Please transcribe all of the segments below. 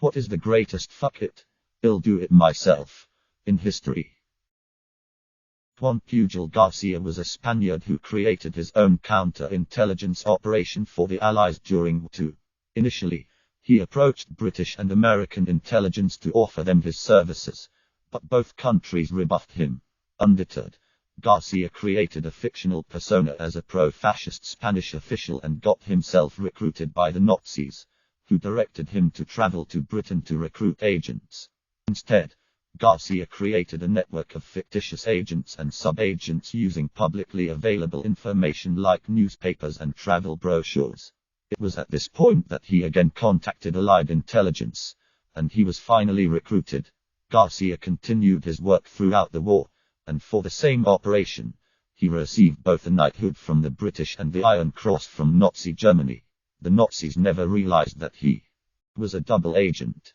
What is the greatest fuck it, I'll do it myself in history? Juan Pujol Garcia was a Spaniard who created his own counter-intelligence operation for the Allies during World War II. Initially, he approached British and American intelligence to offer them his services, but both countries rebuffed him. Undeterred, Garcia created a fictional persona as a pro-fascist Spanish official and got himself recruited by the Nazis, who directed him to travel to Britain to recruit agents. Instead, Garcia created a network of fictitious agents and sub-agents using publicly available information like newspapers and travel brochures. It was at this point that he again contacted Allied intelligence, and he was finally recruited. Garcia continued his work throughout the war, and for the same operation, he received both a knighthood from the British and the Iron Cross from Nazi Germany. The Nazis never realized that he was a double agent.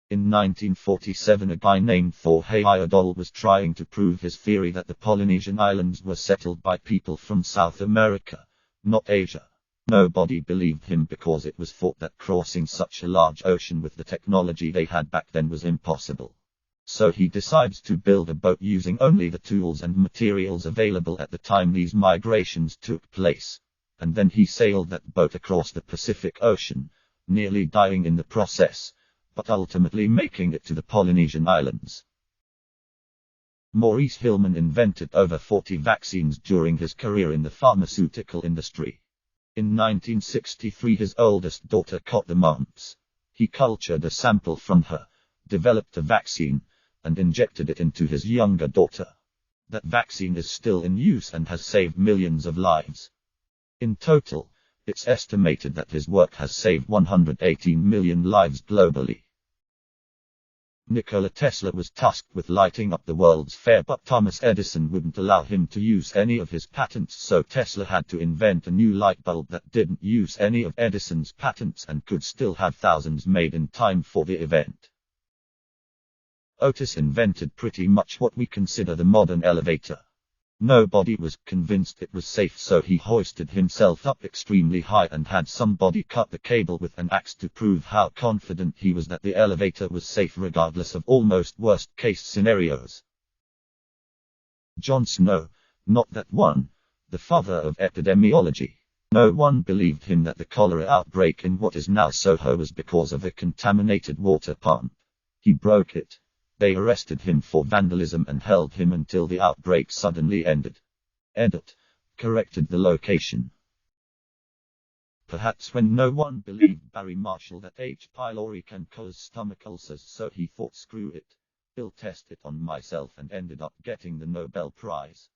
In 1947, a guy named Thor Heyerdahl was trying to prove his theory that the Polynesian islands were settled by people from South America, not Asia. Nobody believed him because it was thought that crossing such a large ocean with the technology they had back then was impossible. So he decides to build a boat using only the tools and materials available at the time these migrations took place. And then he sailed that boat across the Pacific Ocean, nearly dying in the process, but ultimately making it to the Polynesian islands. Maurice Hillman invented over 40 vaccines during his career in the pharmaceutical industry. In 1963, his oldest daughter caught the mumps. He cultured a sample from her, developed a vaccine, and injected it into his younger daughter. That vaccine is still in use and has saved millions of lives. In total, it's estimated that his work has saved 118 million lives globally. Nikola Tesla was tasked with lighting up the World's Fair, but Thomas Edison wouldn't allow him to use any of his patents, so Tesla had to invent a new light bulb that didn't use any of Edison's patents and could still have thousands made in time for the event. Otis invented pretty much what we consider the modern elevator. Nobody was convinced it was safe, so he hoisted himself up extremely high and had somebody cut the cable with an axe to prove how confident he was that the elevator was safe regardless of almost worst-case scenarios. John Snow, not that one, the father of epidemiology. No one believed him that the cholera outbreak in what is now Soho was because of a contaminated water pump. He broke it. They arrested him for vandalism and held him until the outbreak suddenly ended. Edit. Corrected the location. Perhaps when no one believed Barry Marshall that H. pylori can cause stomach ulcers, so he thought, screw it, I'll test it on myself, and ended up getting the Nobel Prize.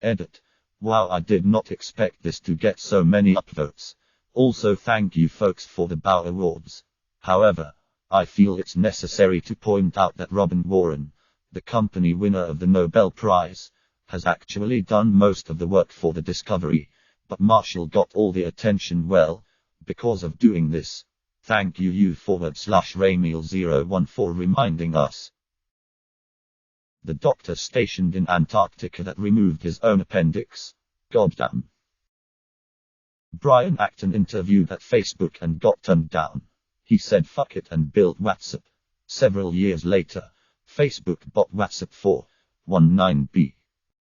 Edit. Wow, I did not expect this to get so many upvotes. Also thank you folks for the Bow Awards. However, I feel it's necessary to point out that Robin Warren, the company winner of the Nobel Prize, has actually done most of the work for the discovery, but Marshall got all the attention, well, because of doing this. Thank you /Raymeal01 for reminding us. The doctor stationed in Antarctica that removed his own appendix. Goddamn. Brian Acton interviewed at Facebook and got turned down. He said fuck it and built WhatsApp. Several years later, Facebook bought WhatsApp for 19B.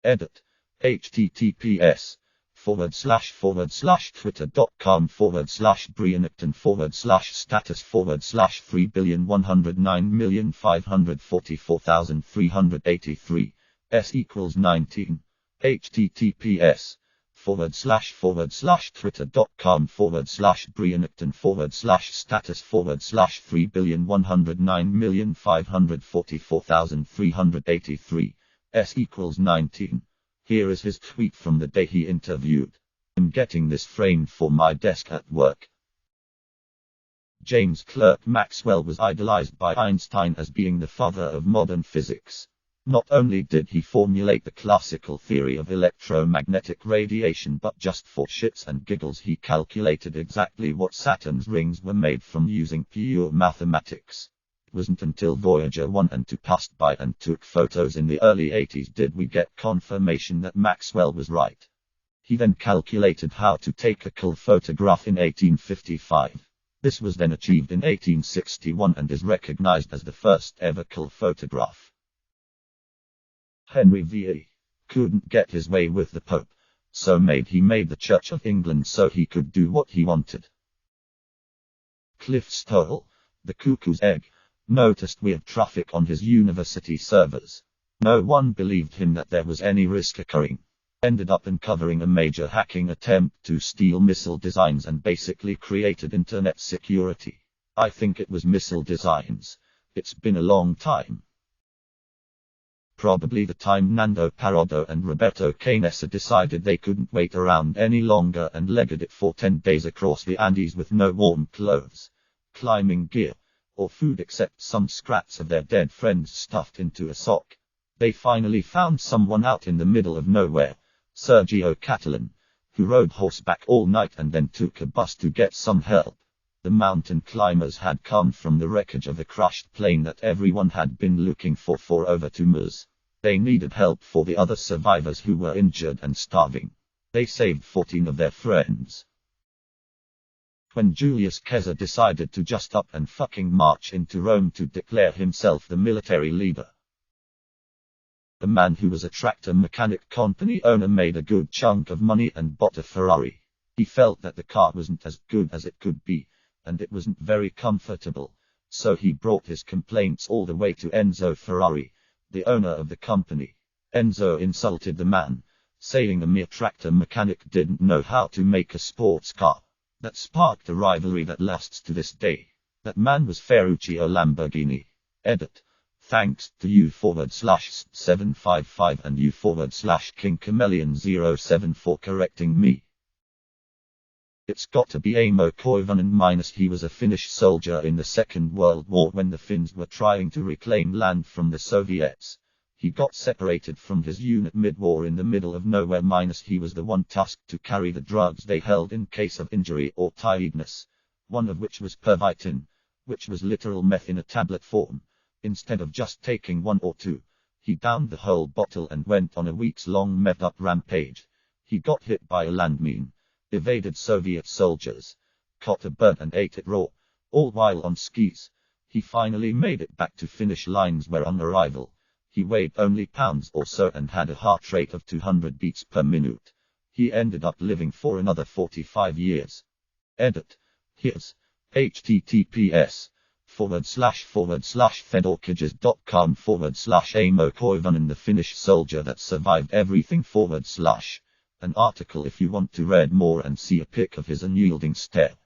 Edit. https://twitter.com/status/3,109,544,383 s=19. https://twitter.com/brianacton/status/3,109,544,383 s=19. Here is his tweet from the day he interviewed. I'm getting this framed for my desk at work. James Clerk Maxwell was idolized by Einstein as being the father of modern physics. Not only did he formulate the classical theory of electromagnetic radiation, but just for shits and giggles he calculated exactly what Saturn's rings were made from using pure mathematics. It wasn't until Voyager 1 and 2 passed by and took photos in the early 80s did we get confirmation that Maxwell was right. He then calculated how to take a cool photograph in 1855. This was then achieved in 1861 and is recognized as the first ever colour photograph. Henry VIII couldn't get his way with the Pope, so he made the Church of England so he could do what he wanted. Cliff Stoll, the cuckoo's egg, noticed weird traffic on his university servers. No one believed him that there was any risk occurring. Ended up uncovering a major hacking attempt to steal missile designs and basically created internet security. I think it was missile designs. It's been a long time. Probably the time Nando Parodi and Roberto Canessa decided they couldn't wait around any longer and legged it for 10 days across the Andes with no warm clothes, climbing gear, or food except some scraps of their dead friends stuffed into a sock. They finally found someone out in the middle of nowhere, Sergio Catalan, who rode horseback all night and then took a bus to get some help. The mountain climbers had come from the wreckage of a crashed plane that everyone had been looking for over 2 months. They needed help for the other survivors who were injured and starving. They saved 14 of their friends. When Julius Caesar decided to just up and fucking march into Rome to declare himself the military leader. The man who was a tractor mechanic company owner made a good chunk of money and bought a Ferrari. He felt that the car wasn't as good as it could be, and it wasn't very comfortable, so he brought his complaints all the way to Enzo Ferrari, the owner of the company. Enzo insulted the man, saying a mere tractor mechanic didn't know how to make a sports car. That sparked a rivalry that lasts to this day. That man was Ferruccio Lamborghini. Edit. Thanks to u/755 and u/KingChameleon07 for correcting me. It's got to be Amo Koivunen he was a Finnish soldier in the Second World War when the Finns were trying to reclaim land from the Soviets. He got separated from his unit mid-war in the middle of nowhere he was the one tasked to carry the drugs they held in case of injury or tiredness, one of which was pervitin, which was literal meth in a tablet form. Instead of just taking 1 or 2, he downed the whole bottle and went on a weeks-long meth-up rampage. He got hit by a landmine, evaded Soviet soldiers, caught a bird and ate it raw, all while on skis. He finally made it back to Finnish lines where on arrival, he weighed only pounds or so and had a heart rate of 200 beats per minute. He ended up living for another 45 years. Edit. Here's https://fedorcages.com/Amo Koivunen the Finnish soldier that survived everything / an article if you want to read more and see a pic of his unyielding stare.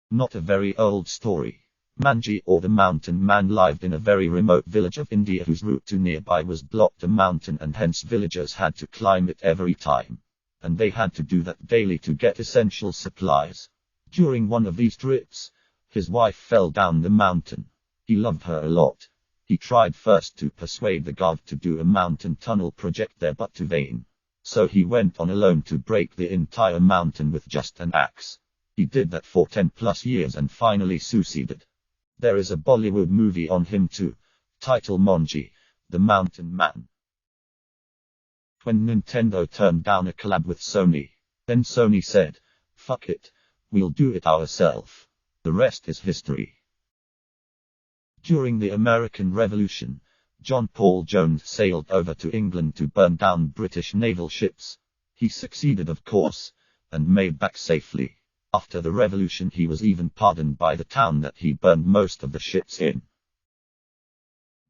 Not a very old story. Manji or the mountain man lived in a very remote village of India whose route to nearby was blocked a mountain and hence villagers had to climb it every time. And they had to do that daily to get essential supplies. During one of these trips, his wife fell down the mountain. He loved her a lot. He tried first to persuade the guard to do a mountain tunnel project there but to vain. So he went on alone to break the entire mountain with just an axe. He did that for 10+ years and finally succeeded. There is a Bollywood movie on him too, titled Manji, the Mountain Man. When Nintendo turned down a collab with Sony, then Sony said, "Fuck it, we'll do it ourselves." The rest is history. During the American Revolution, John Paul Jones sailed over to England to burn down British naval ships. He succeeded of course, and made back safely. After the revolution he was even pardoned by the town that he burned most of the ships in.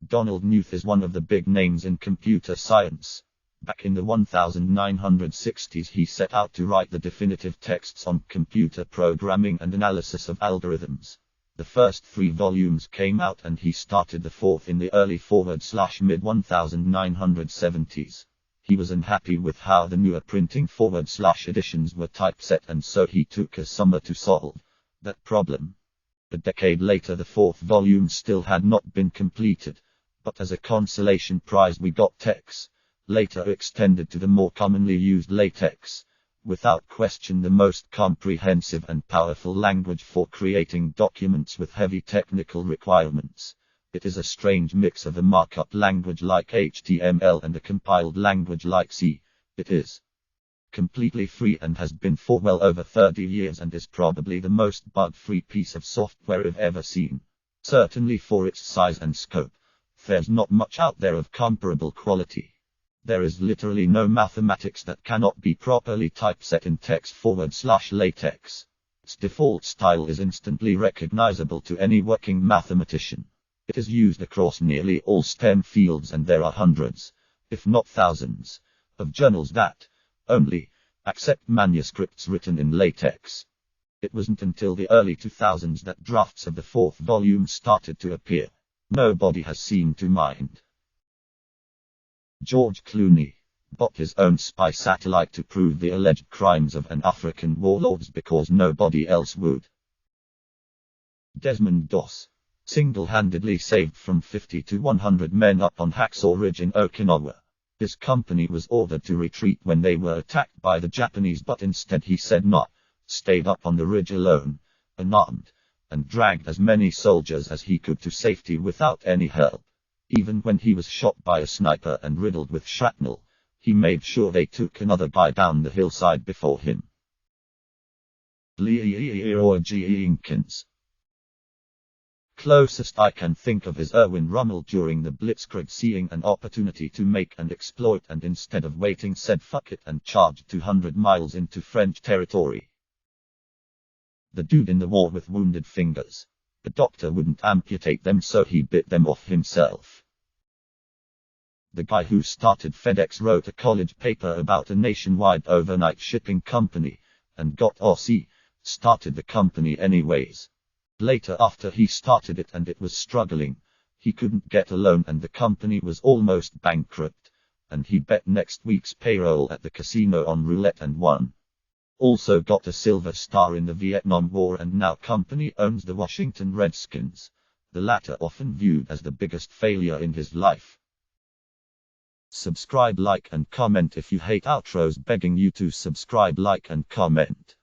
Donald Knuth is one of the big names in computer science. Back in the 1960s he set out to write the definitive texts on computer programming and analysis of algorithms. The first 3 volumes came out and he started the 4th in the early /mid-1970s. He was unhappy with how the newer printing / editions were typeset and so he took a summer to solve that problem. A decade later the 4th volume still had not been completed, but as a consolation prize we got TeX, later extended to the more commonly used LaTeX. Without question the most comprehensive and powerful language for creating documents with heavy technical requirements. It is a strange mix of a markup language like HTML and a compiled language like C. It is Completely free and has been for well over 30 years and is probably the most bug-free piece of software I've ever seen. Certainly for its size and scope, there's not much out there of comparable quality. There is literally no mathematics that cannot be properly typeset in text/latex. Its default style is instantly recognizable to any working mathematician. It is used across nearly all STEM fields, and there are hundreds, if not thousands, of journals that only accept manuscripts written in latex. It wasn't until the early 2000s that drafts of the fourth volume started to appear. Nobody has seemed to mind. George Clooney bought his own spy satellite to prove the alleged crimes of an African warlords because nobody else would. Desmond Doss single-handedly saved from 50 to 100 men up on Hacksaw Ridge in Okinawa. His company was ordered to retreat when they were attacked by the Japanese, but instead he said not, stayed up on the ridge alone, unarmed, and dragged as many soldiers as he could to safety without any help. Even when he was shot by a sniper and riddled with shrapnel, he made sure they took another guy down the hillside before him. Leroy Jenkins. Closest I can think of is Erwin Rommel during the Blitzkrieg, seeing an opportunity to make an exploit and instead of waiting said fuck it and charged 200 miles into French territory. The dude in the war with wounded fingers. The doctor wouldn't amputate them, so he bit them off himself. The guy who started FedEx wrote a college paper about a nationwide overnight shipping company, and got OC, started the company anyways. Later, after he started it and it was struggling, he couldn't get a loan and the company was almost bankrupt, and he bet next week's payroll at the casino on roulette and won. Also got a silver star in the Vietnam War and now company owns the Washington Redskins, the latter often viewed as the biggest failure in his life. Subscribe, like and comment if you hate outros, begging you to subscribe, like and comment.